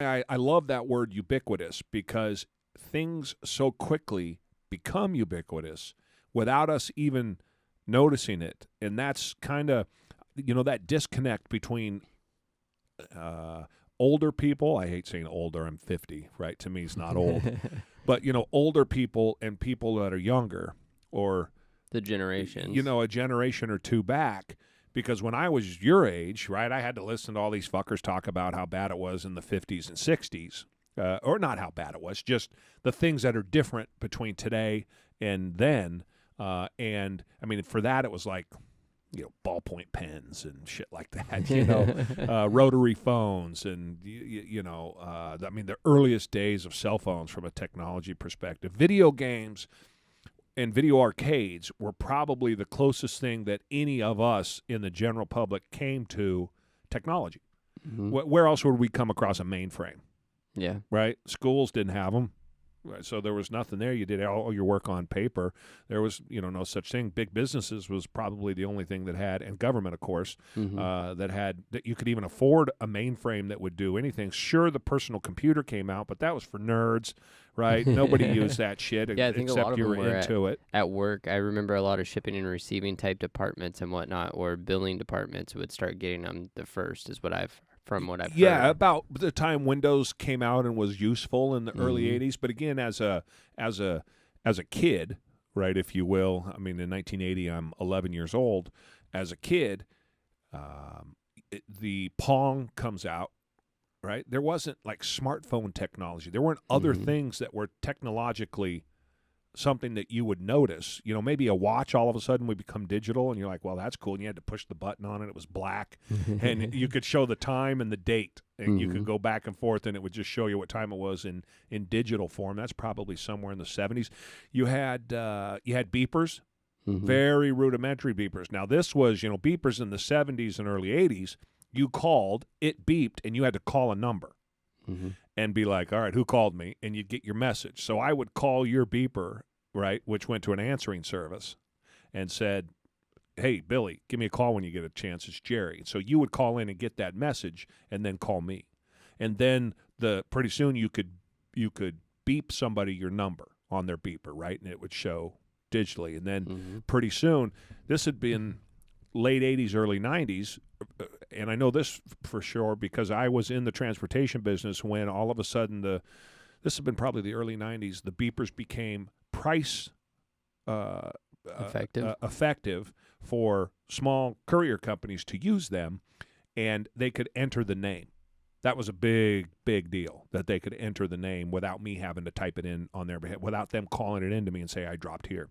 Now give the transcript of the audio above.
I love that word ubiquitous because things so quickly become ubiquitous without us even noticing it. And that's kind of, that disconnect between older people. I hate saying older. I'm 50, right? To me, it's not old. But, older people and people that are younger or the generations. A generation or two back. Because when I was your age, right, I had to listen to all these fuckers talk about how bad it was in the 50s and 60s. Or not how bad it was, just the things that are different between today and then. And, I mean, for that, it was like, ballpoint pens and shit like that, rotary phones and, the earliest days of cell phones from a technology perspective. Video games and video arcades were probably the closest thing that any of us in the general public came to technology. Mm-hmm. Where else would we come across a mainframe? Yeah. Right? Schools didn't have them. So there was nothing there. You did all your work on paper. There was, no such thing. Big businesses was probably the only thing that had, and government, of course, that you could even afford a mainframe that would do anything. Sure, the personal computer came out, but that was for nerds, right? Nobody used that shit I think except a lot of you them were into it. At work, I remember a lot of shipping and receiving type departments and whatnot, or billing departments would start getting them the first, is what I've heard. Yeah, about the time Windows came out and was useful in the early 80s. But again, as a kid, right, if you will, I mean, in 1980, I'm 11 years old. As a kid, the Pong comes out, right? There wasn't like smartphone technology. There weren't other things that were technologically something that you would notice. Maybe a watch all of a sudden would become digital, and you're like, well, that's cool. And you had to push the button on it. It was black, and you could show the time and the date, and you could go back and forth, and it would just show you what time it was in digital form. That's probably somewhere in the 70s. You had beepers, very rudimentary beepers. Now, this was, beepers in the 70s and early 80s. You called, it beeped, and you had to call a number. And be like, all right, who called me? And you'd get your message. So I would call your beeper, right, which went to an answering service, and said, hey, Billy, give me a call when you get a chance. It's Jerry. So you would call in and get that message and then call me. And then pretty soon you could beep somebody your number on their beeper, right, and it would show digitally. And then pretty soon, this had been late 80s, early 90s, and I know this for sure because I was in the transportation business when all of a sudden this has been probably the early 90s, the beepers became price effective for small courier companies to use them, and they could enter the name. That was a big, big deal, that they could enter the name without me having to type it in on their behalf, without them calling it into me and say, I dropped here.